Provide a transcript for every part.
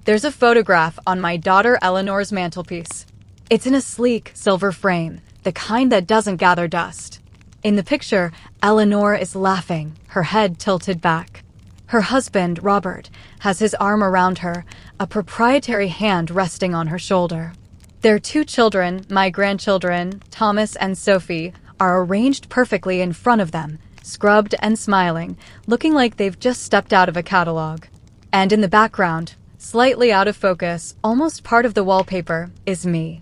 There's a photograph on my daughter Eleanor's mantelpiece. It's in a sleek silver frame, the kind that doesn't gather dust. In the picture, Eleanor is laughing, her head tilted back. Her husband, Robert, has his arm around her, a proprietary hand resting on her shoulder. Their two children, my grandchildren, Thomas and Sophie, are arranged perfectly in front of them, scrubbed and smiling, looking like they've just stepped out of a catalog. And in the background, slightly out of focus, almost part of the wallpaper, is me.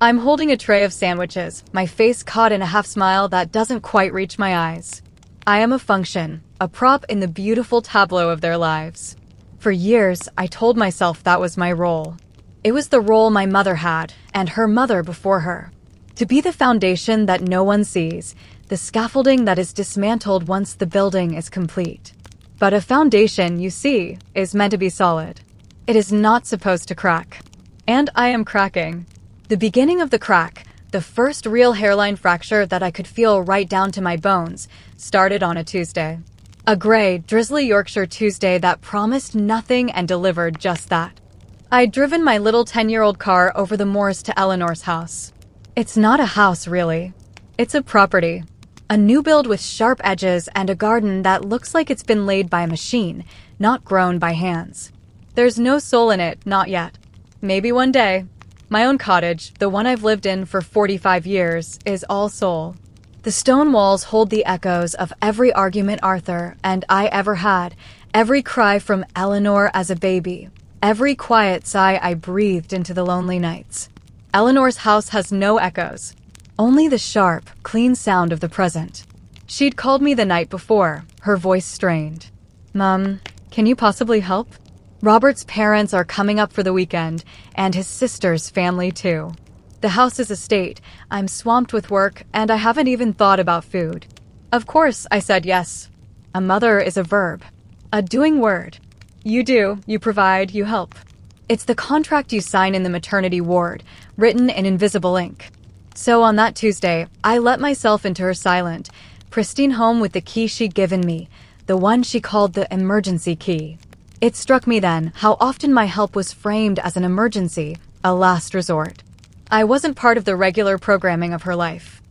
I'm holding a tray of sandwiches, my face caught in a half-smile that doesn't quite reach my eyes. I am a function, a prop in the beautiful tableau of their lives. For years, I told myself that was my role. It was the role my mother had, and her mother before her. To be the foundation that no one sees, the scaffolding that is dismantled once the building is complete. But a foundation, you see, is meant to be solid. It is not supposed to crack. And I am cracking. The beginning of the crack, the first real hairline fracture that I could feel right down to my bones, started on a Tuesday. A gray, drizzly Yorkshire Tuesday that promised nothing and delivered just that. I'd driven my little 10-year-old car over the moors to Eleanor's house. It's not a house, really. It's a property. A new build with sharp edges and a garden that looks like it's been laid by a machine, not grown by hands. There's no soul in it, not yet. Maybe one day. My own cottage, the one I've lived in for 45 years, is all soul. The stone walls hold the echoes of every argument Arthur and I ever had, every cry from Eleanor as a baby, every quiet sigh I breathed into the lonely nights. Eleanor's house has no echoes, only the sharp, clean sound of the present. She'd called me the night before, her voice strained. "Mom, can you possibly help? Robert's parents are coming up for the weekend, and his sister's family too. The house is a state, I'm swamped with work, and I haven't even thought about food." Of course, I said yes. A mother is a verb. A doing word. You do, you provide, you help. It's the contract you sign in the maternity ward, written in invisible ink. So on that Tuesday, I let myself into her silent, pristine home with the key she'd given me, the one she called the emergency key. It struck me then how often my help was framed as an emergency, a last resort. I wasn't part of the regular programming of her life.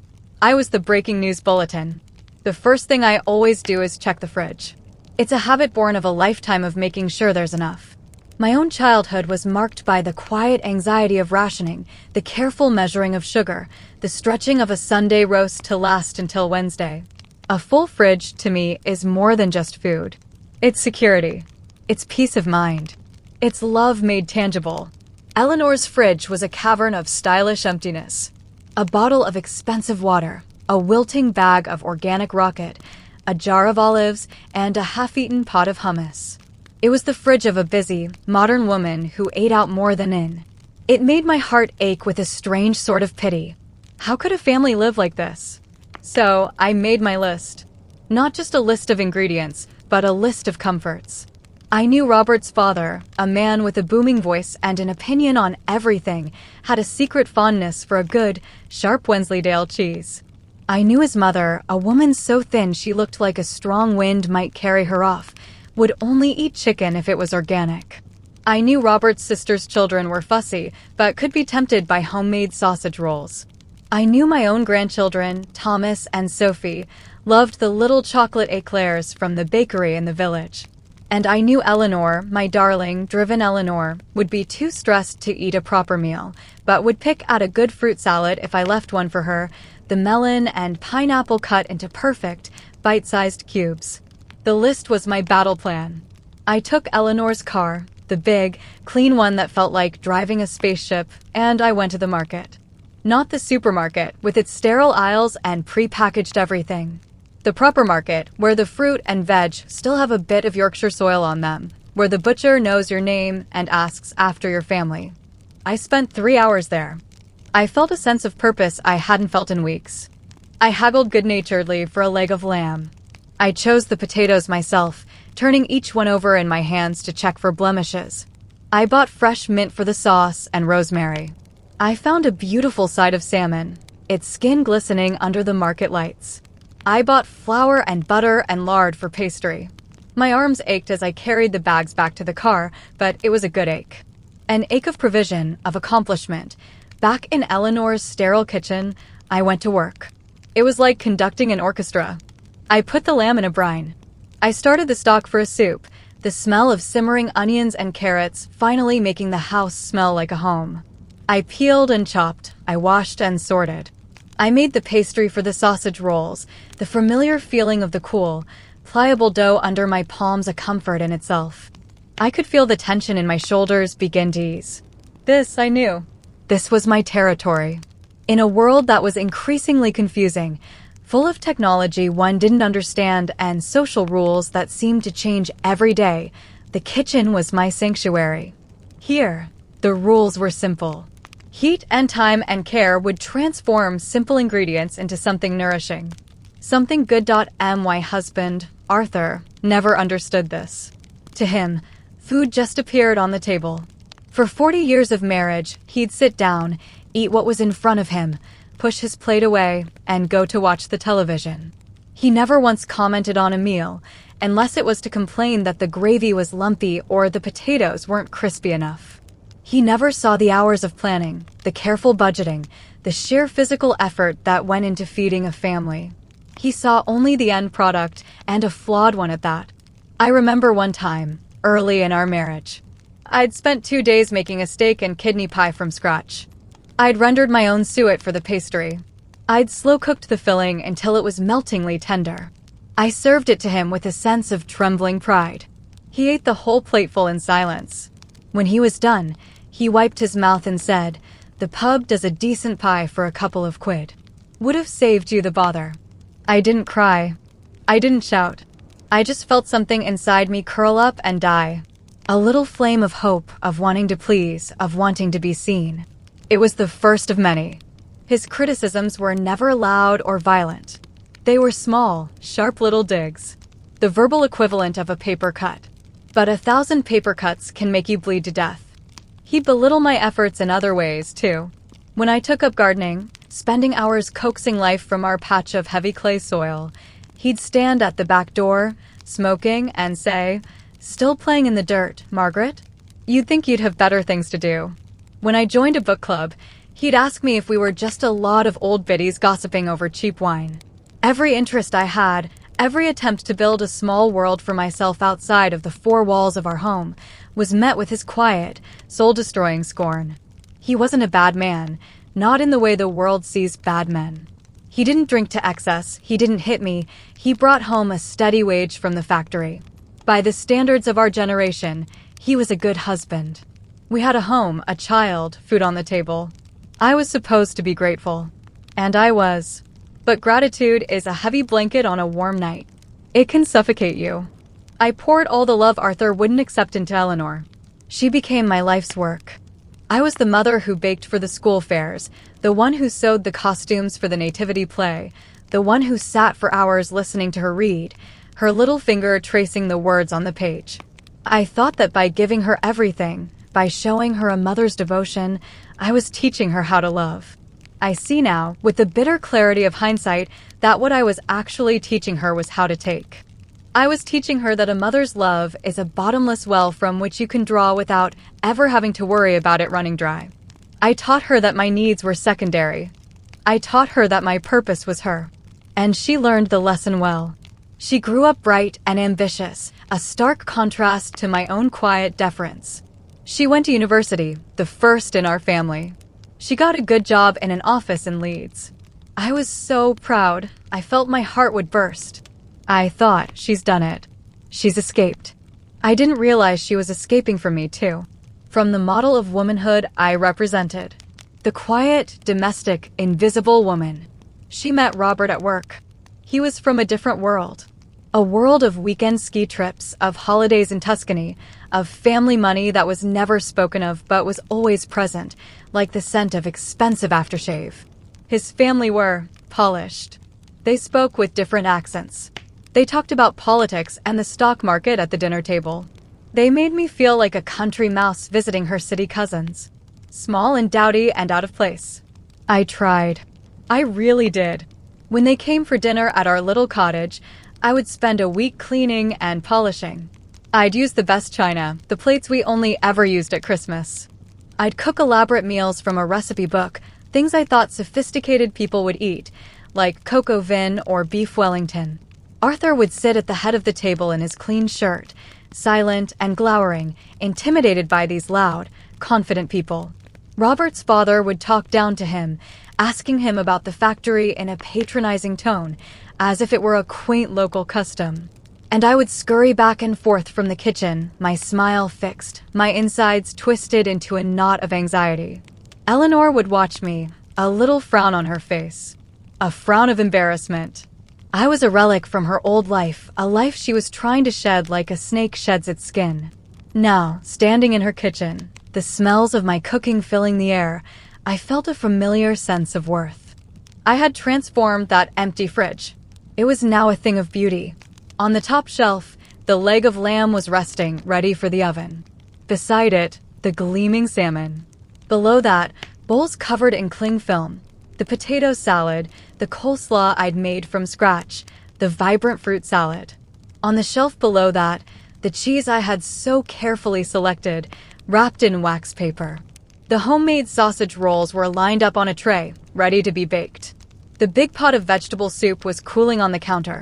I was the breaking news bulletin. The first thing I always do is check the fridge. It's a habit born of a lifetime of making sure there's enough. My own childhood was marked by the quiet anxiety of rationing, the careful measuring of sugar, the stretching of a Sunday roast to last until Wednesday. A full fridge, to me, is more than just food. It's security. It's peace of mind. It's love made tangible. Eleanor's fridge was a cavern of stylish emptiness. A bottle of expensive water, a wilting bag of organic rocket, a jar of olives, and a half-eaten pot of hummus. It was the fridge of a busy, modern woman who ate out more than in. It made my heart ache with a strange sort of pity. How could a family live like this? So I made my list. Not just a list of ingredients, but a list of comforts. I knew Robert's father, a man with a booming voice and an opinion on everything, had a secret fondness for a good, sharp Wensleydale cheese. I knew his mother, a woman so thin she looked like a strong wind might carry her off, would only eat chicken if it was organic. I knew Robert's sister's children were fussy, but could be tempted by homemade sausage rolls. I knew my own grandchildren, Thomas and Sophie, loved the little chocolate eclairs from the bakery in the village. And I knew Eleanor, my darling, driven Eleanor, would be too stressed to eat a proper meal, but would pick out a good fruit salad if I left one for her, the melon and pineapple cut into perfect, bite-sized cubes. The list was my battle plan. I took Eleanor's car, the big, clean one that felt like driving a spaceship, and I went to the market. Not the supermarket, with its sterile aisles and pre-packaged everything. The proper market, where the fruit and veg still have a bit of Yorkshire soil on them, where the butcher knows your name and asks after your family. I spent 3 hours there. I felt a sense of purpose I hadn't felt in weeks. I haggled good-naturedly for a leg of lamb. I chose the potatoes myself, turning each one over in my hands to check for blemishes. I bought fresh mint for the sauce and rosemary. I found a beautiful side of salmon, its skin glistening under the market lights. I bought flour and butter and lard for pastry. My arms ached as I carried the bags back to the car, but it was a good ache. An ache of provision, of accomplishment. Back in Eleanor's sterile kitchen, I went to work. It was like conducting an orchestra. I put the lamb in a brine. I started the stock for a soup, the smell of simmering onions and carrots finally making the house smell like a home. I peeled and chopped, I washed and sorted. I made the pastry for the sausage rolls, the familiar feeling of the cool, pliable dough under my palms a comfort in itself. I could feel the tension in my shoulders begin to ease. This I knew. This was my territory. In a world that was increasingly confusing, full of technology one didn't understand and social rules that seemed to change every day, the kitchen was my sanctuary. Here, the rules were simple. Heat and time and care would transform simple ingredients into something nourishing. Something good. My husband, Arthur, never understood this. To him, food just appeared on the table. For 40 years of marriage, he'd sit down, eat what was in front of him, push his plate away, and go to watch the television. He never once commented on a meal, unless it was to complain that the gravy was lumpy or the potatoes weren't crispy enough. He never saw the hours of planning, the careful budgeting, the sheer physical effort that went into feeding a family. He saw only the end product, and a flawed one at that. I remember one time, early in our marriage. I'd spent 2 days making a steak and kidney pie from scratch. I'd rendered my own suet for the pastry. I'd slow-cooked the filling until it was meltingly tender. I served it to him with a sense of trembling pride. He ate the whole plateful in silence. When he was done, he wiped his mouth and said, "The pub does a decent pie for a couple of quid. Would have saved you the bother." I didn't cry. I didn't shout. I just felt something inside me curl up and die. A little flame of hope, of wanting to please, of wanting to be seen. It was the first of many. His criticisms were never loud or violent. They were small, sharp little digs. The verbal equivalent of a paper cut. But 1,000 paper cuts can make you bleed to death. He'd belittle my efforts in other ways, too. When I took up gardening, spending hours coaxing life from our patch of heavy clay soil, he'd stand at the back door, smoking, and say, "Still playing in the dirt, Margaret? You'd think you'd have better things to do." When I joined a book club, he'd ask me if we were just a lot of old biddies gossiping over cheap wine. Every interest I had, every attempt to build a small world for myself outside of the four walls of our home, was met with his quiet, soul-destroying scorn. He wasn't a bad man, not in the way the world sees bad men. He didn't drink to excess, he didn't hit me, he brought home a steady wage from the factory. By the standards of our generation, he was a good husband. We had a home, a child, food on the table. I was supposed to be grateful. And I was. But gratitude is a heavy blanket on a warm night. It can suffocate you. I poured all the love Arthur wouldn't accept into Eleanor. She became my life's work. I was the mother who baked for the school fairs, the one who sewed the costumes for the nativity play, the one who sat for hours listening to her read, her little finger tracing the words on the page. I thought that by giving her everything, by showing her a mother's devotion, I was teaching her how to love. I see now, with the bitter clarity of hindsight, that what I was actually teaching her was how to take. I was teaching her that a mother's love is a bottomless well from which you can draw without ever having to worry about it running dry. I taught her that my needs were secondary. I taught her that my purpose was her. And she learned the lesson well. She grew up bright and ambitious, a stark contrast to my own quiet deference. She went to university, the first in our family. She got a good job in an office in Leeds. I was so proud. I felt my heart would burst. I thought, she's done it. She's escaped. I didn't realize she was escaping from me, too. From the model of womanhood I represented. The quiet, domestic, invisible woman. She met Robert at work. He was from a different world. A world of weekend ski trips, of holidays in Tuscany, of family money that was never spoken of but was always present, like the scent of expensive aftershave. His family were polished. They spoke with different accents. They talked about politics and the stock market at the dinner table. They made me feel like a country mouse visiting her city cousins. Small and dowdy and out of place. I tried. I really did. When they came for dinner at our little cottage, I would spend a week cleaning and polishing. I'd use the best china, the plates we only ever used at Christmas. I'd cook elaborate meals from a recipe book, things I thought sophisticated people would eat, like coq au vin or beef Wellington. Arthur would sit at the head of the table in his clean shirt, silent and glowering, intimidated by these loud, confident people. Robert's father would talk down to him, asking him about the factory in a patronizing tone, as if it were a quaint local custom. And I would scurry back and forth from the kitchen, my smile fixed, my insides twisted into a knot of anxiety. Eleanor would watch me, a little frown on her face. A frown of embarrassment. I was a relic from her old life, a life she was trying to shed like a snake sheds its skin. Now, standing in her kitchen, the smells of my cooking filling the air, I felt a familiar sense of worth. I had transformed that empty fridge. It was now a thing of beauty. On the top shelf, the leg of lamb was resting, ready for the oven. Beside it, the gleaming salmon. Below that, bowls covered in cling film, the potato salad, the coleslaw I'd made from scratch, the vibrant fruit salad. On the shelf below that, the cheese I had so carefully selected, wrapped in wax paper. The homemade sausage rolls were lined up on a tray, ready to be baked. The big pot of vegetable soup was cooling on the counter.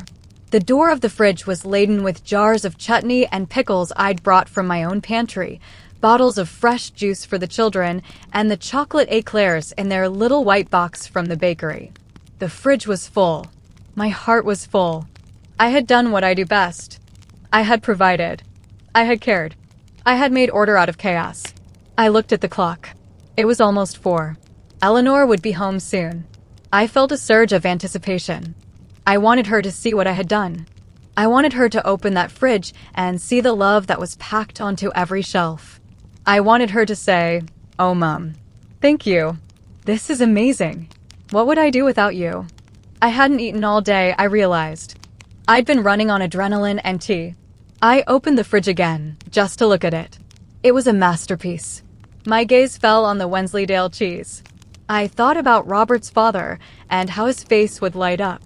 The door of the fridge was laden with jars of chutney and pickles I'd brought from my own pantry, bottles of fresh juice for the children, and the chocolate eclairs in their little white box from the bakery. The fridge was full. My heart was full. I had done what I do best. I had provided. I had cared. I had made order out of chaos. I looked at the clock. It was almost 4. Eleanor would be home soon. I felt a surge of anticipation. I wanted her to see what I had done. I wanted her to open that fridge and see the love that was packed onto every shelf. I wanted her to say, "Oh, Mom, thank you. This is amazing. What would I do without you?" I hadn't eaten all day, I realized. I'd been running on adrenaline and tea. I opened the fridge again, just to look at it. It was a masterpiece. My gaze fell on the Wensleydale cheese. I thought about Robert's father and how his face would light up.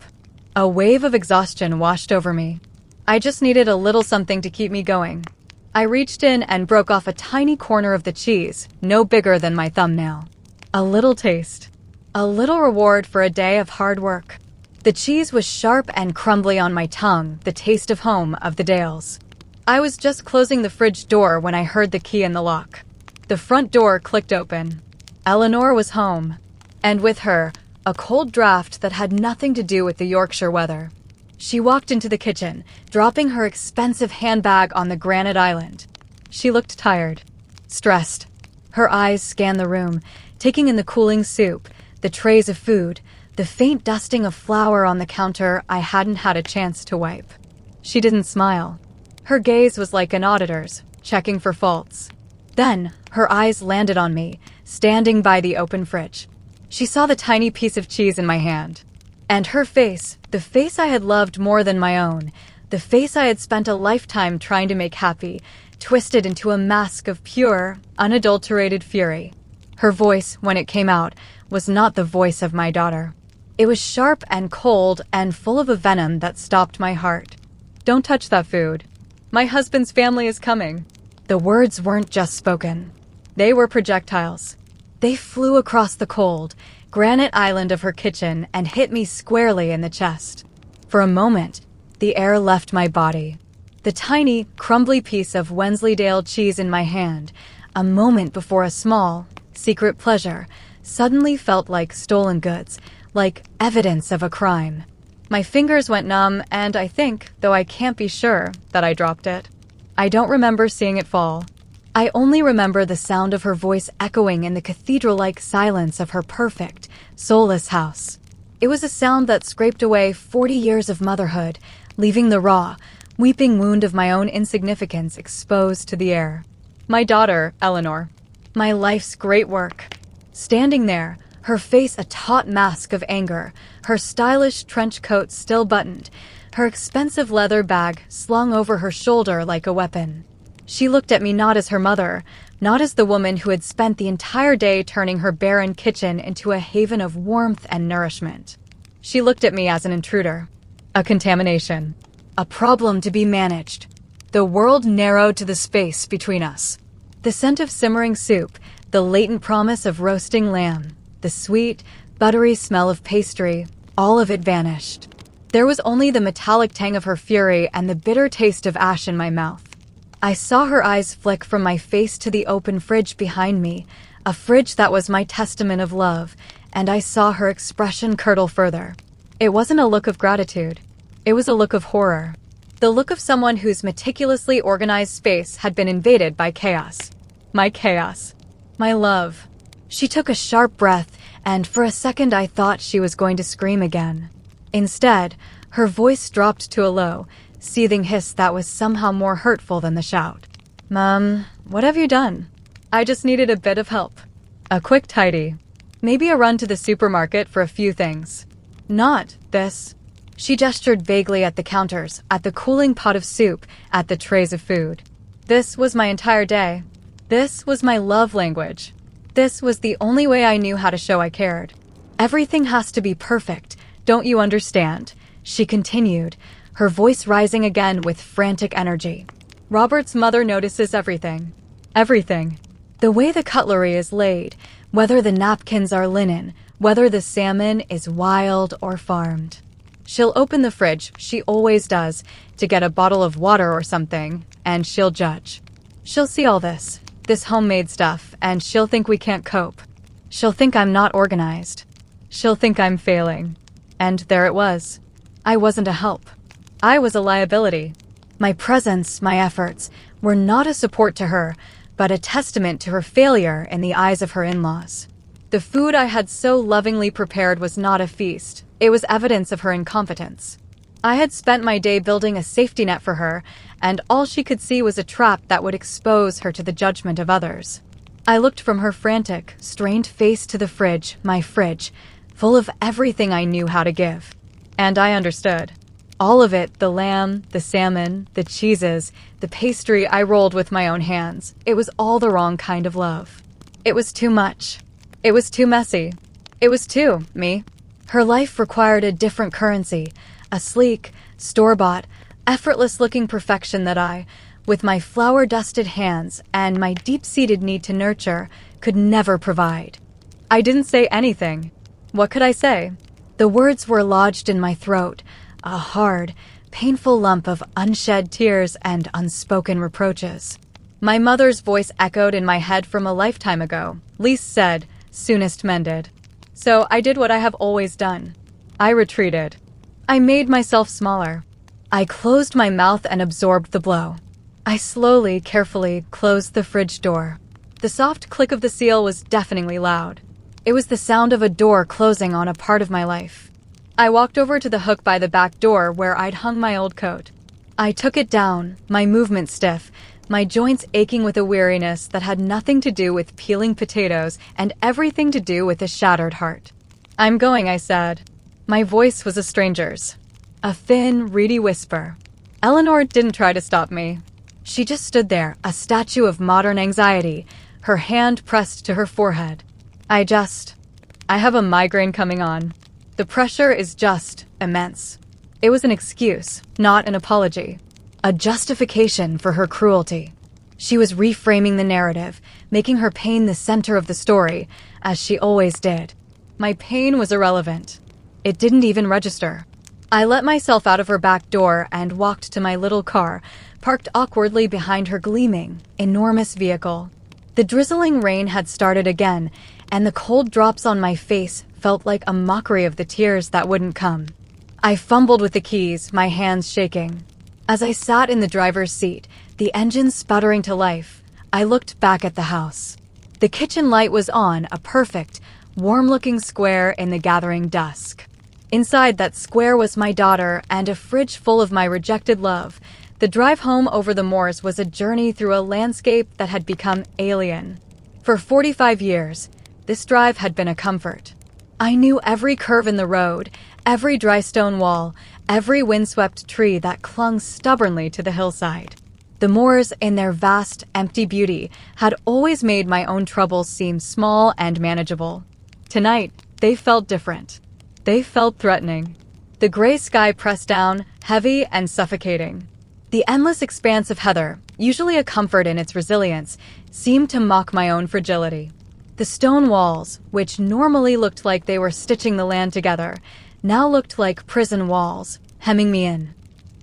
A wave of exhaustion washed over me. I just needed a little something to keep me going. I reached in and broke off a tiny corner of the cheese, no bigger than my thumbnail. A little taste. A little reward for a day of hard work. The cheese was sharp and crumbly on my tongue, the taste of home of the Dales. I was just closing the fridge door when I heard the key in the lock. The front door clicked open. Eleanor was home, and with her, a cold draft that had nothing to do with the Yorkshire weather. She walked into the kitchen, dropping her expensive handbag on the granite island. She looked tired, stressed. Her eyes scanned the room, taking in the cooling soup, the trays of food, the faint dusting of flour on the counter I hadn't had a chance to wipe. She didn't smile. Her gaze was like an auditor's, checking for faults. Then, her eyes landed on me, standing by the open fridge. She saw the tiny piece of cheese in my hand. And her face, the face I had loved more than my own, the face I had spent a lifetime trying to make happy, twisted into a mask of pure, unadulterated fury. Her voice, when it came out, was not the voice of my daughter. It was sharp and cold and full of a venom that stopped my heart. "Don't touch that food. My husband's family is coming." The words weren't just spoken. They were projectiles. They flew across the cold, granite island of her kitchen and hit me squarely in the chest. For a moment, the air left my body. The tiny, crumbly piece of Wensleydale cheese in my hand, a moment before a small, secret pleasure, suddenly felt like stolen goods, like evidence of a crime. My fingers went numb, and I think, though I can't be sure, that I dropped it. I don't remember seeing it fall. I only remember the sound of her voice echoing in the cathedral-like silence of her perfect, soulless house. It was a sound that scraped away 40 years of motherhood, leaving the raw, weeping wound of my own insignificance exposed to the air. My daughter, Eleanor. My life's great work. Standing there, her face a taut mask of anger, her stylish trench coat still buttoned, her expensive leather bag slung over her shoulder like a weapon. She looked at me not as her mother, not as the woman who had spent the entire day turning her barren kitchen into a haven of warmth and nourishment. She looked at me as an intruder, a contamination, a problem to be managed. The world narrowed to the space between us. The scent of simmering soup, The latent promise of roasting lamb, the sweet, buttery smell of pastry, all of it vanished. There was only the metallic tang of her fury and the bitter taste of ash in my mouth. I saw her eyes flick from my face to the open fridge behind me, a fridge that was my testament of love, and I saw her expression curdle further. It wasn't a look of gratitude. It was a look of horror. The look of someone whose meticulously organized space had been invaded by chaos. My chaos. My love. She took a sharp breath, and for a second I thought she was going to scream again. Instead, her voice dropped to a low, seething hiss that was somehow more hurtful than the shout. "Mom, what have you done?" "I just needed a bit of help. A quick tidy. Maybe a run to the supermarket for a few things." "Not this." She gestured vaguely at the counters, at the cooling pot of soup, at the trays of food. This was my entire day. This was my love language. This was the only way I knew how to show I cared. "Everything has to be perfect, don't you understand?" she continued, her voice rising again with frantic energy. "Robert's mother notices everything. Everything. The way the cutlery is laid, whether the napkins are linen, whether the salmon is wild or farmed. She'll open the fridge, she always does, to get a bottle of water or something, and she'll judge. She'll see all this homemade stuff, and she'll think we can't cope. She'll think I'm not organized. She'll think I'm failing." And there it was. I wasn't a help. I was a liability. My presence, my efforts, were not a support to her, but a testament to her failure in the eyes of her in-laws. The food I had so lovingly prepared was not a feast. It was evidence of her incompetence. I had spent my day building a safety net for her, and all she could see was a trap that would expose her to the judgment of others. I looked from her frantic, strained face to the fridge, my fridge, full of everything I knew how to give. And I understood. All of it, the lamb, the salmon, the cheeses, the pastry I rolled with my own hands. It was all the wrong kind of love. It was too much. It was too messy. It was too me. Her life required a different currency, a sleek, store-bought, effortless-looking perfection that I, with my flour-dusted hands and my deep-seated need to nurture, could never provide. I didn't say anything. What could I say? The words were lodged in my throat, a hard, painful lump of unshed tears and unspoken reproaches. My mother's voice echoed in my head from a lifetime ago. Least said, soonest mended. So I did what I have always done. I retreated. I made myself smaller. I closed my mouth and absorbed the blow. I slowly, carefully closed the fridge door. The soft click of the seal was deafeningly loud. It was the sound of a door closing on a part of my life. I walked over to the hook by the back door where I'd hung my old coat. I took it down, my movement stiff, my joints aching with a weariness that had nothing to do with peeling potatoes and everything to do with a shattered heart. "I'm going," I said. My voice was a stranger's. A thin, reedy whisper. Eleanor didn't try to stop me. She just stood there, a statue of modern anxiety, her hand pressed to her forehead. I have a migraine coming on. The pressure is just immense." It was an excuse, not an apology. A justification for her cruelty. She was reframing the narrative, making her pain the center of the story, as she always did. My pain was irrelevant. It didn't even register. I let myself out of her back door and walked to my little car, parked awkwardly behind her gleaming, enormous vehicle. The drizzling rain had started again, and the cold drops on my face felt like a mockery of the tears that wouldn't come. I fumbled with the keys, my hands shaking. As I sat in the driver's seat, the engine sputtering to life, I looked back at the house. The kitchen light was on, a perfect, warm-looking square in the gathering dusk. Inside that square was my daughter and a fridge full of my rejected love. The drive home over the moors was a journey through a landscape that had become alien. For 45 years, this drive had been a comfort. I knew every curve in the road, every dry stone wall, every windswept tree that clung stubbornly to the hillside. The moors, in their vast, empty beauty, had always made my own troubles seem small and manageable. Tonight, they felt different. They felt threatening. The gray sky pressed down, heavy and suffocating. The endless expanse of heather, usually a comfort in its resilience, seemed to mock my own fragility. The stone walls, which normally looked like they were stitching the land together, now looked like prison walls, hemming me in.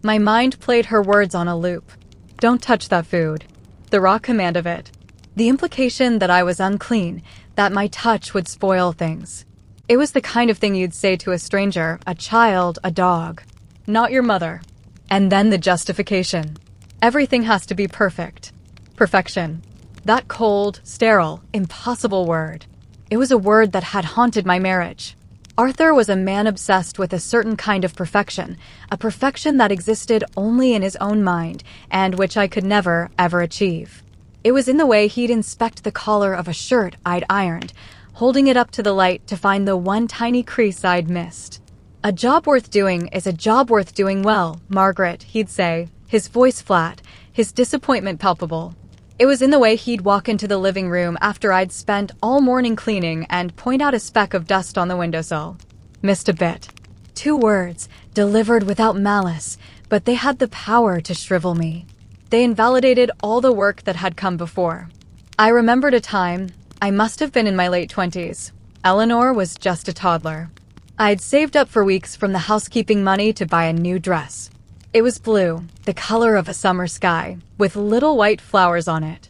My mind played her words on a loop. Don't touch that food. The raw command of it. The implication that I was unclean, that my touch would spoil things. It was the kind of thing you'd say to a stranger, a child, a dog. Not your mother. And then the justification. Everything has to be perfect. Perfection. That cold, sterile, impossible word. It was a word that had haunted my marriage. Arthur was a man obsessed with a certain kind of perfection, a perfection that existed only in his own mind, and which I could never, ever achieve. It was in the way he'd inspect the collar of a shirt I'd ironed, holding it up to the light to find the one tiny crease I'd missed. A job worth doing is a job worth doing well, Margaret, he'd say, his voice flat, his disappointment palpable. It was in the way he'd walk into the living room after I'd spent all morning cleaning and point out a speck of dust on the windowsill. Missed a bit. 2 words, delivered without malice, but they had the power to shrivel me. They invalidated all the work that had come before. I remembered a time, I must have been in my late 20s. Eleanor was just a toddler. I'd saved up for weeks from the housekeeping money to buy a new dress. It was blue, the color of a summer sky, with little white flowers on it.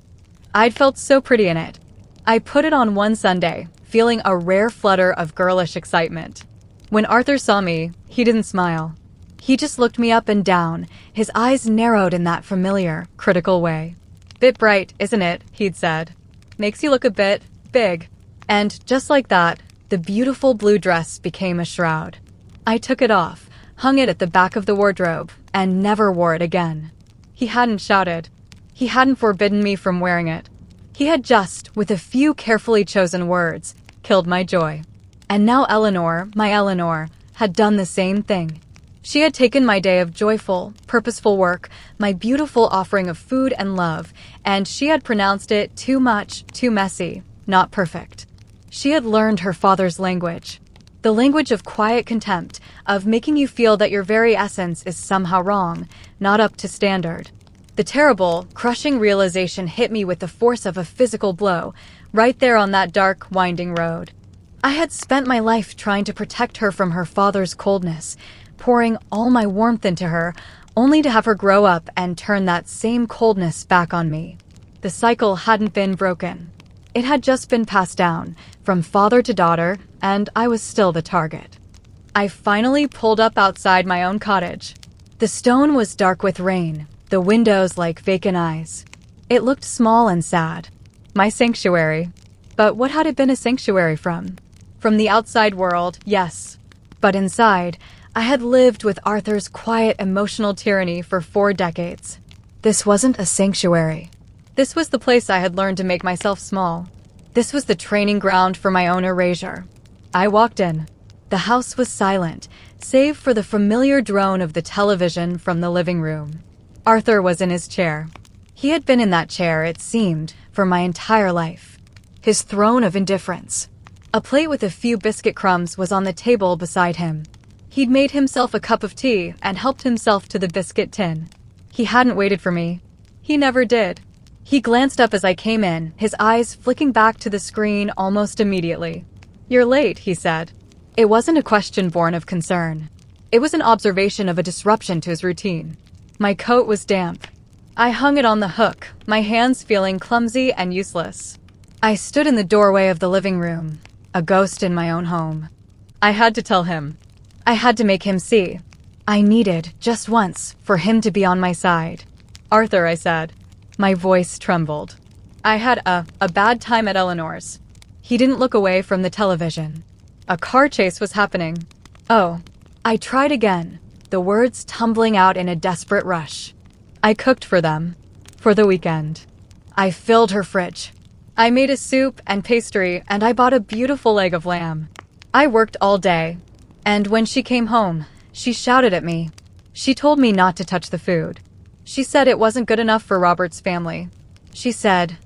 I'd felt so pretty in it. I put it on one Sunday, feeling a rare flutter of girlish excitement. When Arthur saw me, he didn't smile. He just looked me up and down, his eyes narrowed in that familiar, critical way. "Bit bright, isn't it?" he'd said. "Makes you look a bit big." And just like that, the beautiful blue dress became a shroud. I took it off, hung it at the back of the wardrobe, and never wore it again. He hadn't shouted. He hadn't forbidden me from wearing it. He had just, with a few carefully chosen words, killed my joy. And now Eleanor, my Eleanor, had done the same thing. She had taken my day of joyful, purposeful work, my beautiful offering of food and love, and she had pronounced it too much, too messy, not perfect. She had learned her father's language. The language of quiet contempt, of making you feel that your very essence is somehow wrong, not up to standard. The terrible, crushing realization hit me with the force of a physical blow, right there on that dark, winding road. I had spent my life trying to protect her from her father's coldness, pouring all my warmth into her, only to have her grow up and turn that same coldness back on me. The cycle hadn't been broken. It had just been passed down, from father to daughter, and I was still the target. I finally pulled up outside my own cottage. The stone was dark with rain, the windows like vacant eyes. It looked small and sad. My sanctuary. But what had it been a sanctuary from? From the outside world, yes. But inside, I had lived with Arthur's quiet emotional tyranny for 4 decades. This wasn't a sanctuary. This was the place I had learned to make myself small. This was the training ground for my own erasure. I walked in. The house was silent, save for the familiar drone of the television from the living room. Arthur was in his chair. He had been in that chair, it seemed, for my entire life. His throne of indifference. A plate with a few biscuit crumbs was on the table beside him. He'd made himself a cup of tea and helped himself to the biscuit tin. He hadn't waited for me. He never did. He glanced up as I came in, his eyes flicking back to the screen almost immediately. "You're late," he said. It wasn't a question born of concern. It was an observation of a disruption to his routine. My coat was damp. I hung it on the hook, my hands feeling clumsy and useless. I stood in the doorway of the living room, a ghost in my own home. I had to tell him. I had to make him see. I needed, just once, for him to be on my side. "Arthur," I said. My voice trembled. I had a bad time at Eleanor's. He didn't look away from the television. A car chase was happening. Oh, I tried again, the words tumbling out in a desperate rush. I cooked for them, for the weekend. I filled her fridge. I made a soup and pastry, and I bought a beautiful leg of lamb. I worked all day, and when she came home, she shouted at me. She told me not to touch the food. She said it wasn't good enough for Robert's family. She said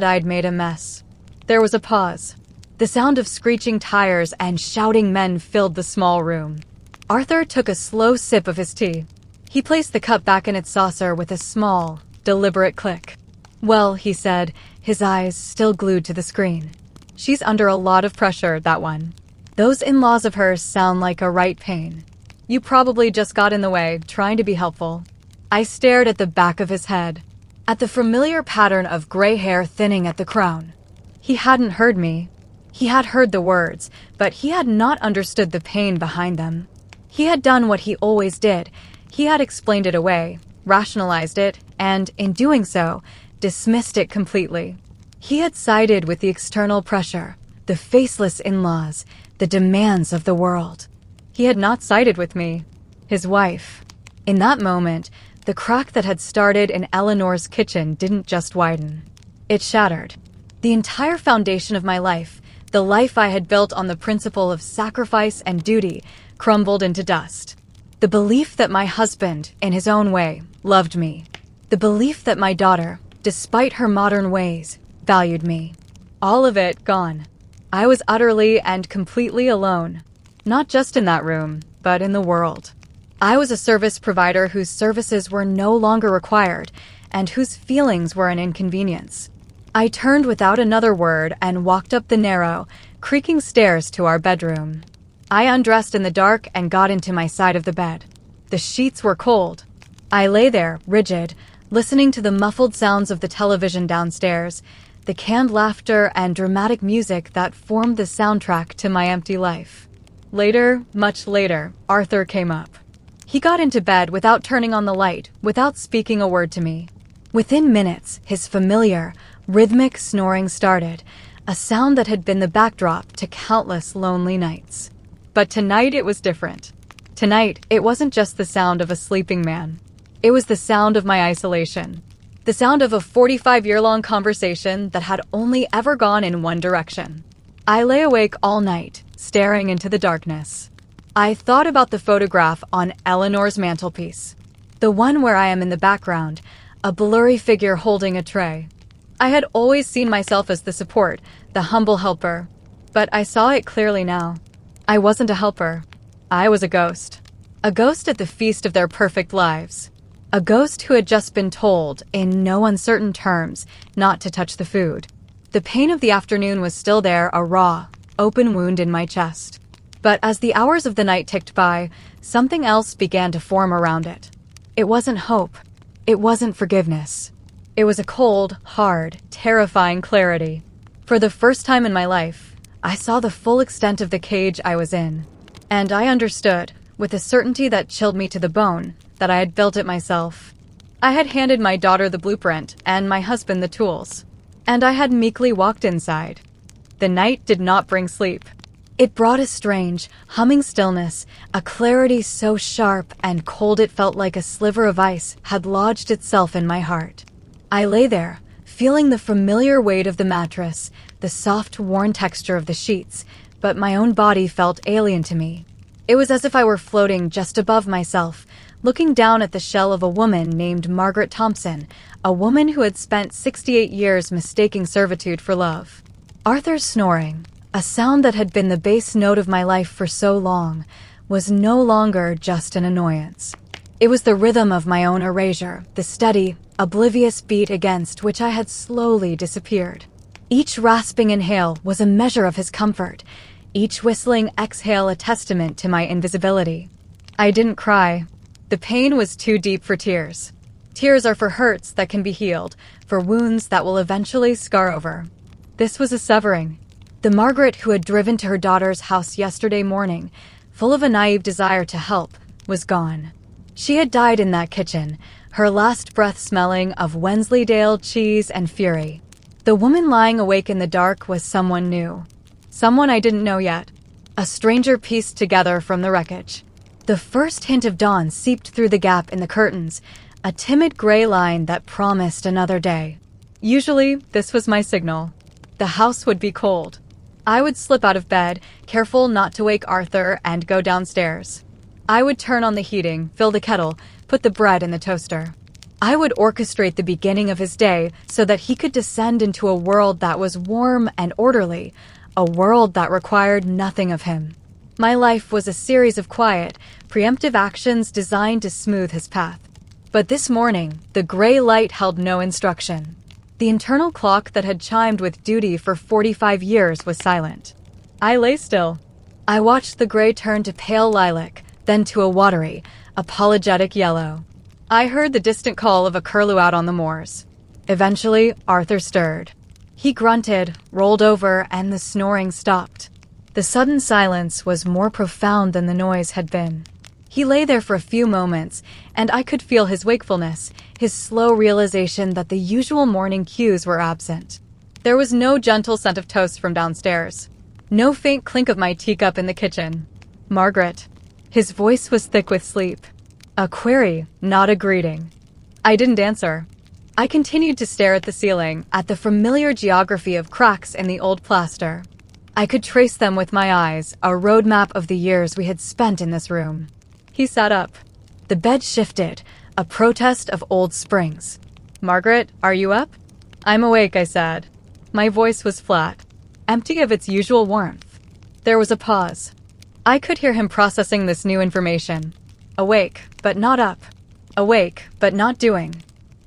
I'd made a mess. There was a pause. The sound of screeching tires and shouting men filled the small room. Arthur took a slow sip of his tea. He placed the cup back in its saucer with a small, deliberate click. "Well," he said, his eyes still glued to the screen. She's under a lot of pressure, that one. Those in-laws of hers sound like a right pain. You probably just got in the way, trying to be helpful. I stared at the back of his head, at the familiar pattern of gray hair thinning at the crown. He hadn't heard me. He had heard the words, but he had not understood the pain behind them. He had done what he always did. He had explained it away, rationalized it, and, in doing so, dismissed it completely. He had sided with the external pressure, the faceless in-laws, the demands of the world. He had not sided with me, his wife. In that moment, the crack that had started in Eleanor's kitchen didn't just widen. It shattered. The entire foundation of my life, the life I had built on the principle of sacrifice and duty, crumbled into dust. The belief that my husband, in his own way, loved me. The belief that my daughter, despite her modern ways, valued me. All of it gone. I was utterly and completely alone. Not just in that room, but in the world. I was a service provider whose services were no longer required, and whose feelings were an inconvenience. I turned without another word and walked up the narrow, creaking stairs to our bedroom. I undressed in the dark and got into my side of the bed. The sheets were cold. I lay there, rigid, listening to the muffled sounds of the television downstairs, the canned laughter and dramatic music that formed the soundtrack to my empty life. Later, much later, Arthur came up. He got into bed without turning on the light, without speaking a word to me. Within minutes, his familiar, rhythmic snoring started, a sound that had been the backdrop to countless lonely nights. But tonight it was different. Tonight, it wasn't just the sound of a sleeping man. It was the sound of my isolation. The sound of a 45-year-long conversation that had only ever gone in one direction. I lay awake all night, staring into the darkness. I thought about the photograph on Eleanor's mantelpiece. The one where I am in the background, a blurry figure holding a tray. I had always seen myself as the support, the humble helper. But I saw it clearly now. I wasn't a helper. I was a ghost. A ghost at the feast of their perfect lives. A ghost who had just been told, in no uncertain terms, not to touch the food. The pain of the afternoon was still there, a raw, open wound in my chest. But as the hours of the night ticked by, something else began to form around it. It wasn't hope. It wasn't forgiveness. It was a cold, hard, terrifying clarity. For the first time in my life, I saw the full extent of the cage I was in. And I understood, with a certainty that chilled me to the bone, that I had built it myself. I had handed my daughter the blueprint and my husband the tools. And I had meekly walked inside. The night did not bring sleep. It brought a strange, humming stillness, a clarity so sharp and cold it felt like a sliver of ice had lodged itself in my heart. I lay there, feeling the familiar weight of the mattress, the soft, worn texture of the sheets, but my own body felt alien to me. It was as if I were floating just above myself, looking down at the shell of a woman named Margaret Thompson, a woman who had spent 68 years mistaking servitude for love. Arthur's snoring, a sound that had been the base note of my life for so long, was no longer just an annoyance. It was the rhythm of my own erasure, the steady, oblivious beat against which I had slowly disappeared. Each rasping inhale was a measure of his comfort, each whistling exhale a testament to my invisibility. I didn't cry. The pain was too deep for tears. Tears are for hurts that can be healed, for wounds that will eventually scar over. This was a severing. The Margaret who had driven to her daughter's house yesterday morning, full of a naive desire to help, was gone. She had died in that kitchen, her last breath smelling of Wensleydale cheese and fury. The woman lying awake in the dark was someone new. Someone I didn't know yet. A stranger pieced together from the wreckage. The first hint of dawn seeped through the gap in the curtains, a timid gray line that promised another day. Usually, this was my signal. The house would be cold. I would slip out of bed, careful not to wake Arthur, and go downstairs. I would turn on the heating, fill the kettle, put the bread in the toaster. I would orchestrate the beginning of his day so that he could descend into a world that was warm and orderly, a world that required nothing of him. My life was a series of quiet, preemptive actions designed to smooth his path. But this morning, the gray light held no instruction. The internal clock that had chimed with duty for 45 years was silent. I lay still. I watched the gray turn to pale lilac, then to a watery, apologetic yellow. I heard the distant call of a curlew out on the moors. Eventually, Arthur stirred. He grunted, rolled over, and the snoring stopped. The sudden silence was more profound than the noise had been. He lay there for a few moments, and I could feel his wakefulness, his slow realization that the usual morning cues were absent. There was no gentle scent of toast from downstairs. No faint clink of my teacup in the kitchen. Margaret. His voice was thick with sleep. A query, not a greeting. I didn't answer. I continued to stare at the ceiling, at the familiar geography of cracks in the old plaster. I could trace them with my eyes, a roadmap of the years we had spent in this room. He sat up. The bed shifted, a protest of old springs. Margaret, are you up? I'm awake, I said. My voice was flat, empty of its usual warmth. There was a pause. I could hear him processing this new information. Awake, but not up. Awake, but not doing.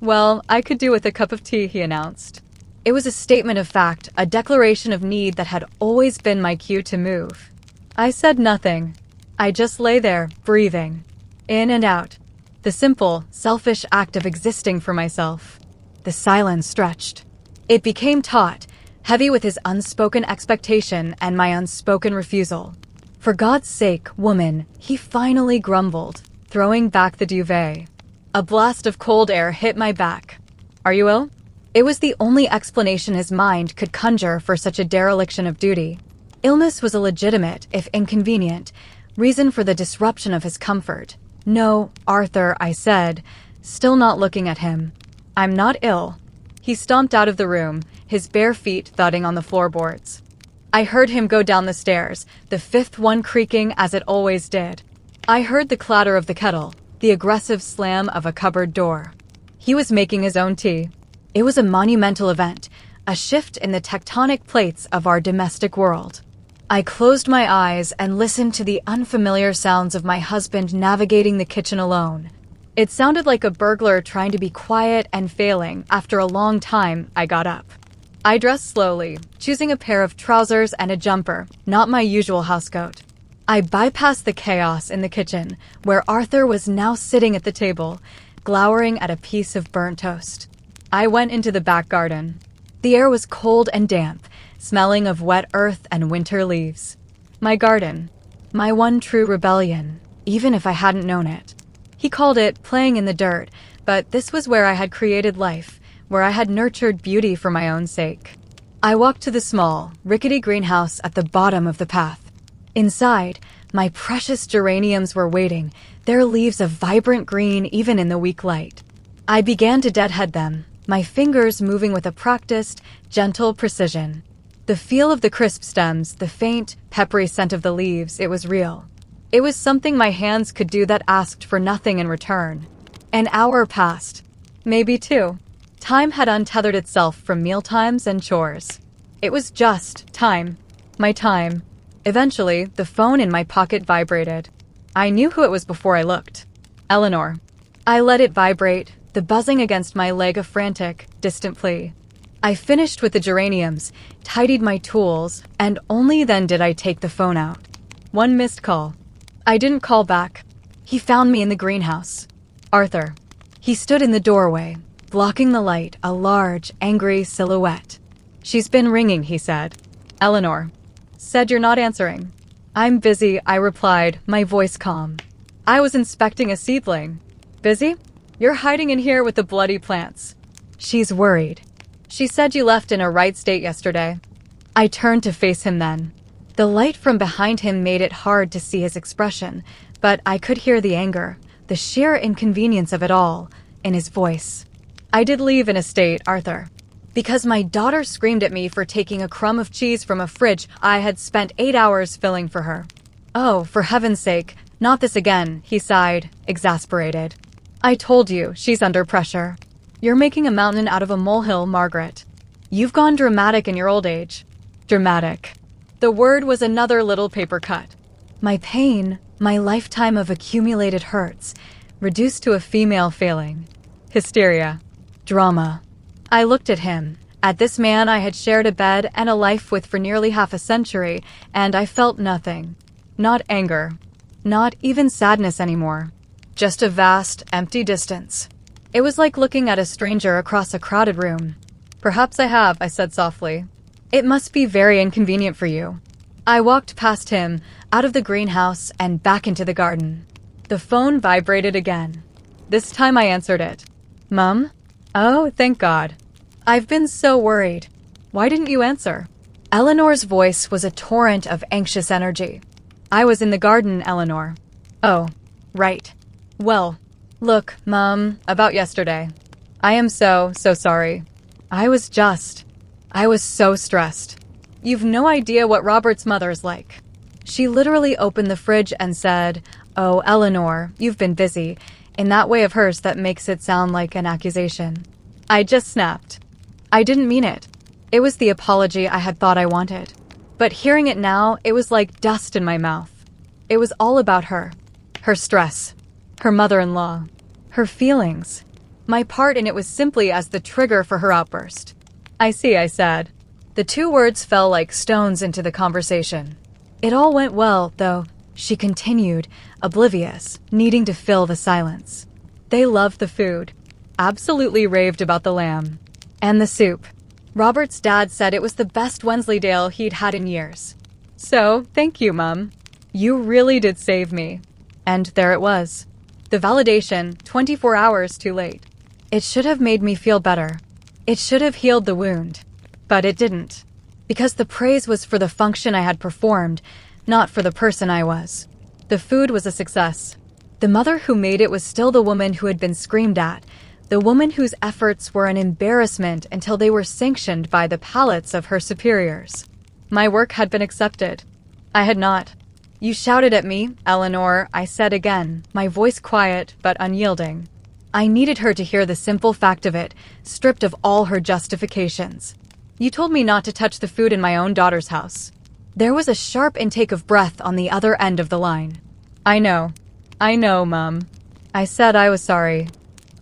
Well, I could do with a cup of tea, he announced. It was a statement of fact, a declaration of need that had always been my cue to move. I said nothing. I just lay there, breathing. In and out. The simple, selfish act of existing for myself. The silence stretched. It became taut, heavy with his unspoken expectation and my unspoken refusal. For God's sake, woman, he finally grumbled, throwing back the duvet. A blast of cold air hit my back. Are you ill? It was the only explanation his mind could conjure for such a dereliction of duty. Illness was a legitimate, if inconvenient, reason for the disruption of his comfort. No, Arthur, I said, still not looking at him. I'm not ill. He stomped out of the room, his bare feet thudding on the floorboards. I heard him go down the stairs, the fifth one creaking as it always did. I heard the clatter of the kettle, the aggressive slam of a cupboard door. He was making his own tea. It was a monumental event, a shift in the tectonic plates of our domestic world. I closed my eyes and listened to the unfamiliar sounds of my husband navigating the kitchen alone. It sounded like a burglar trying to be quiet and failing. After a long time, I got up. I dressed slowly, choosing a pair of trousers and a jumper, not my usual housecoat. I bypassed the chaos in the kitchen, where Arthur was now sitting at the table, glowering at a piece of burnt toast. I went into the back garden. The air was cold and damp, smelling of wet earth and winter leaves. My garden. My one true rebellion, even if I hadn't known it. He called it playing in the dirt, but this was where I had created life, where I had nurtured beauty for my own sake. I walked to the small, rickety greenhouse at the bottom of the path. Inside, my precious geraniums were waiting, their leaves a vibrant green even in the weak light. I began to deadhead them, my fingers moving with a practiced, gentle precision. The feel of the crisp stems, the faint, peppery scent of the leaves, it was real. It was something my hands could do that asked for nothing in return. An hour passed. Maybe two. Time had untethered itself from mealtimes and chores. It was just time. My time. Eventually, the phone in my pocket vibrated. I knew who it was before I looked. Eleanor. I let it vibrate, the buzzing against my leg a frantic, distant plea. I finished with the geraniums, tidied my tools, and only then did I take the phone out. One missed call. I didn't call back. He found me in the greenhouse. Arthur. He stood in the doorway, blocking the light, a large, angry silhouette. She's been ringing, he said. Eleanor. Said you're not answering. I'm busy, I replied, my voice calm. I was inspecting a seedling. Busy? You're hiding in here with the bloody plants. She's worried. She said you left in a right state yesterday. I turned to face him then. The light from behind him made it hard to see his expression, but I could hear the anger, the sheer inconvenience of it all, in his voice. I did leave in a state, Arthur. Because my daughter screamed at me for taking a crumb of cheese from a fridge I had spent 8 hours filling for her. Oh, for heaven's sake, not this again, he sighed, exasperated. I told you, she's under pressure. You're making a mountain out of a molehill, Margaret. You've gone dramatic in your old age. Dramatic. The word was another little paper cut. My pain, my lifetime of accumulated hurts, reduced to a female failing. Hysteria. Drama. I looked at him, at this man I had shared a bed and a life with for nearly half a century, and I felt nothing. Not anger. Not even sadness anymore. Just a vast, empty distance. It was like looking at a stranger across a crowded room. "Perhaps I have," I said softly. "It must be very inconvenient for you." I walked past him, out of the greenhouse, and back into the garden. The phone vibrated again. This time I answered it. "Mum? Oh, thank God. I've been so worried. Why didn't you answer?" Eleanor's voice was a torrent of anxious energy. "I was in the garden, Eleanor." "Oh, right. Well, look, Mum, about yesterday. I am so sorry. I was so stressed. You've no idea what Robert's mother's like. She literally opened the fridge and said, 'Oh, Eleanor, you've been busy,' in that way of hers that makes it sound like an accusation. I just snapped. I didn't mean it. It was the apology I had thought I wanted. But hearing it now, it was like dust in my mouth. It was all about her. Her stress. Her mother-in-law. Her feelings. My part in it was simply as the trigger for her outburst. "I see," I said. The two words fell like stones into the conversation. "It all went well, though," she continued, oblivious, needing to fill the silence. "They loved the food. Absolutely raved about the lamb. And the soup. Robert's dad said it was the best Wensleydale he'd had in years. So, thank you, Mum. You really did save me." And there it was. The validation, 24 hours too late. It should have made me feel better. It should have healed the wound. But it didn't. Because the praise was for the function I had performed, not for the person I was. The food was a success. The mother who made it was still the woman who had been screamed at, the woman whose efforts were an embarrassment until they were sanctioned by the palates of her superiors. My work had been accepted. I had not. "You shouted at me, Eleanor," I said again, my voice quiet but unyielding. I needed her to hear the simple fact of it, stripped of all her justifications. "You told me not to touch the food in my own daughter's house." There was a sharp intake of breath on the other end of the line. I know, Mum." I said I was sorry.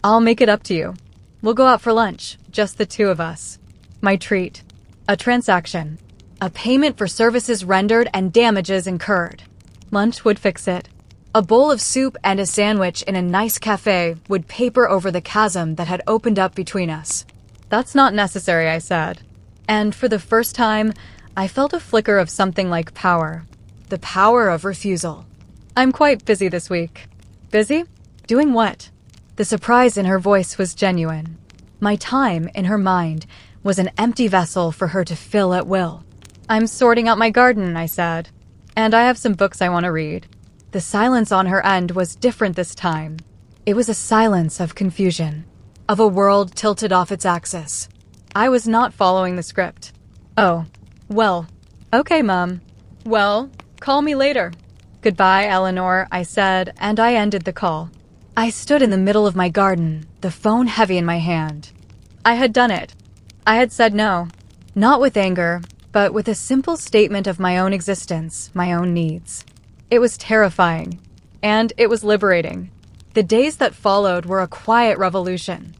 "I'll make it up to you. We'll go out for lunch, just the two of us. My treat. A transaction. A payment for services rendered and damages incurred. Lunch would fix it. A bowl of soup and a sandwich in a nice cafe would paper over the chasm that had opened up between us." "That's not necessary," I said. And for the first time, I felt a flicker of something like power. The power of refusal. "I'm quite busy this week." "Busy? Doing what?" The surprise in her voice was genuine. My time, in her mind, was an empty vessel for her to fill at will. "I'm sorting out my garden," I said. "And I have some books I want to read." The silence on her end was different this time. It was a silence of confusion, of a world tilted off its axis. I was not following the script. "Oh, well, okay, Mum. Well, call me later." "Goodbye, Eleanor," I said, and I ended the call. I stood in the middle of my garden, the phone heavy in my hand. I had done it. I had said no. Not with anger, but with a simple statement of my own existence, my own needs. It was terrifying, and it was liberating. The days that followed were a quiet revolution.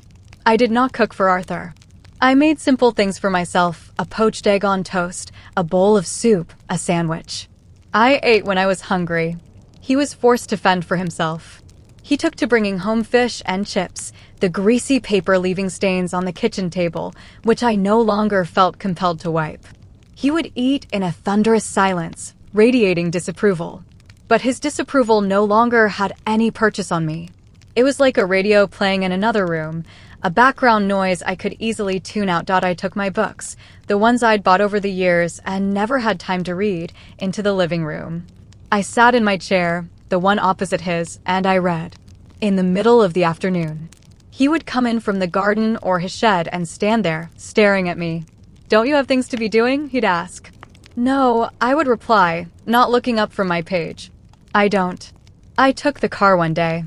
I did not cook for Arthur. I made simple things for myself, a poached egg on toast, a bowl of soup, a sandwich. I ate when I was hungry. He was forced to fend for himself. He took to bringing home fish and chips, the greasy paper leaving stains on the kitchen table, which I no longer felt compelled to wipe. He would eat in a thunderous silence, radiating disapproval. But his disapproval no longer had any purchase on me. It was like a radio playing in another room, a background noise I could easily tune out. I took my books, the ones I'd bought over the years and never had time to read, into the living room. I sat in my chair, the one opposite his, and I read. In the middle of the afternoon. He would come in from the garden or his shed and stand there, staring at me. "Don't you have things to be doing?" he'd ask. "No," I would reply, not looking up from my page. "I don't." I took the car one day.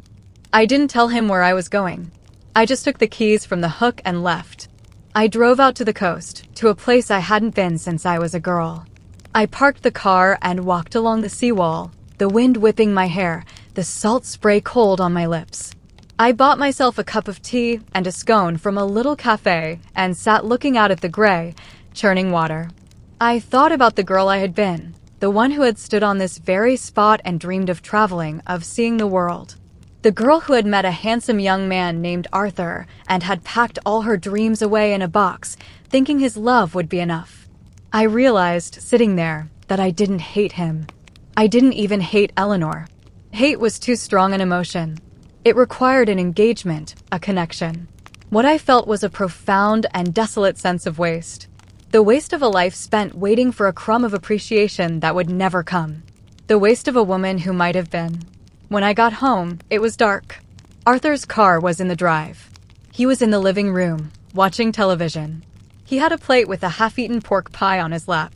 I didn't tell him where I was going. I just took the keys from the hook and left. I drove out to the coast, to a place I hadn't been since I was a girl. I parked the car and walked along the seawall, the wind whipping my hair, the salt spray cold on my lips. I bought myself a cup of tea and a scone from a little cafe and sat looking out at the gray, churning water. I thought about the girl I had been, the one who had stood on this very spot and dreamed of traveling, of seeing the world. The girl who had met a handsome young man named Arthur and had packed all her dreams away in a box, thinking his love would be enough. I realized, sitting there, that I didn't hate him. I didn't even hate Eleanor. Hate was too strong an emotion. It required an engagement, a connection. What I felt was a profound and desolate sense of waste. The waste of a life spent waiting for a crumb of appreciation that would never come. The waste of a woman who might have been. When I got home, it was dark. Arthur's car was in the drive. He was in the living room, watching television. He had a plate with a half-eaten pork pie on his lap.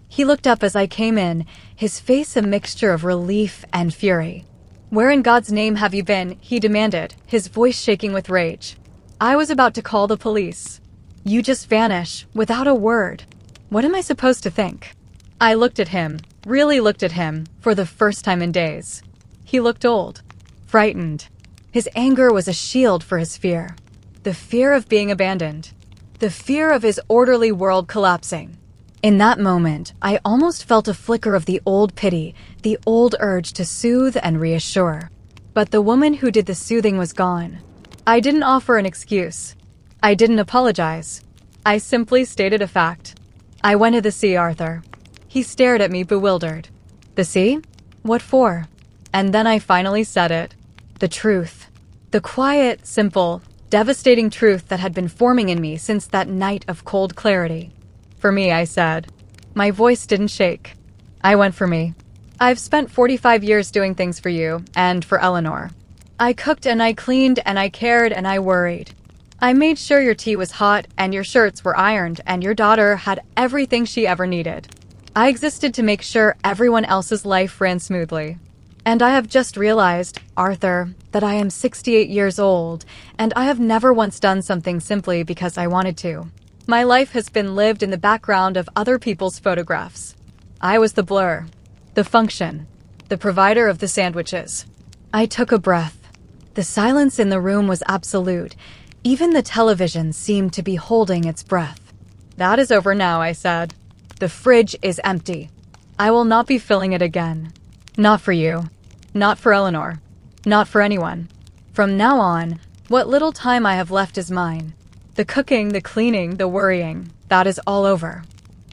He looked up as I came in, his face a mixture of relief and fury. "Where in God's name have you been?" he demanded, his voice shaking with rage. I was about to call the police. "You just vanish, without a word. What am I supposed to think?" I looked at him, really looked at him, for the first time in days. He looked old, frightened. His anger was a shield for his fear. The fear of being abandoned. The fear of his orderly world collapsing. In that moment, I almost felt a flicker of the old pity, the old urge to soothe and reassure. But the woman who did the soothing was gone. I didn't offer an excuse. I didn't apologize. I simply stated a fact. I went to the sea, Arthur. He stared at me bewildered. The sea? What for? And then I finally said it. The truth. The quiet, simple, devastating truth that had been forming in me since that night of cold clarity. For me, I said. My voice didn't shake. I went for me. I've spent 45 years doing things for you, and for Eleanor. I cooked and I cleaned and I cared and I worried. I made sure your tea was hot and your shirts were ironed and your daughter had everything she ever needed. I existed to make sure everyone else's life ran smoothly. And I have just realized, Arthur, that I am 68 years old, and I have never once done something simply because I wanted to. My life has been lived in the background of other people's photographs. I was the blur, the function, the provider of the sandwiches. I took a breath. The silence in the room was absolute. Even the television seemed to be holding its breath. That is over now, I said. The fridge is empty. I will not be filling it again. Not for you. Not for Eleanor. Not for anyone. From now on, what little time I have left is mine. The cooking, the cleaning, the worrying, that is all over.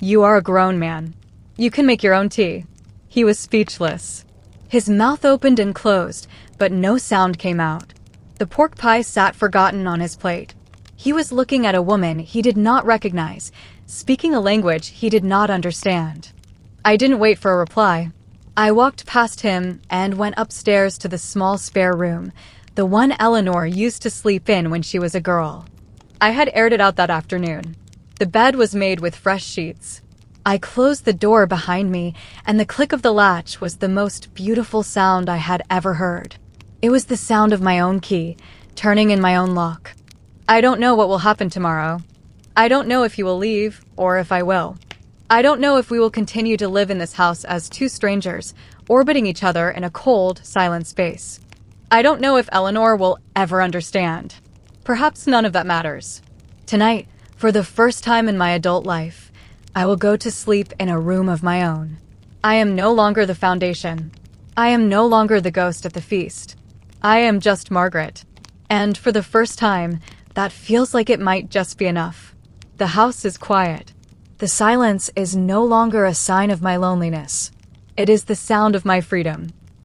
You are a grown man. You can make your own tea. He was speechless. His mouth opened and closed, but no sound came out. The pork pie sat forgotten on his plate. He was looking at a woman he did not recognize, speaking a language he did not understand. I didn't wait for a reply. I walked past him and went upstairs to the small spare room, the one Eleanor used to sleep in when she was a girl. I had aired it out that afternoon. The bed was made with fresh sheets. I closed the door behind me, and the click of the latch was the most beautiful sound I had ever heard. It was the sound of my own key, turning in my own lock. I don't know what will happen tomorrow. I don't know if you will leave, or if I will. I don't know if we will continue to live in this house as two strangers, orbiting each other in a cold, silent space. I don't know if Eleanor will ever understand. Perhaps none of that matters. Tonight, for the first time in my adult life, I will go to sleep in a room of my own. I am no longer the foundation. I am no longer the ghost at the feast. I am just Margaret. And for the first time, that feels like it might just be enough. The house is quiet. The silence is no longer a sign of my loneliness. It is the sound of my freedom.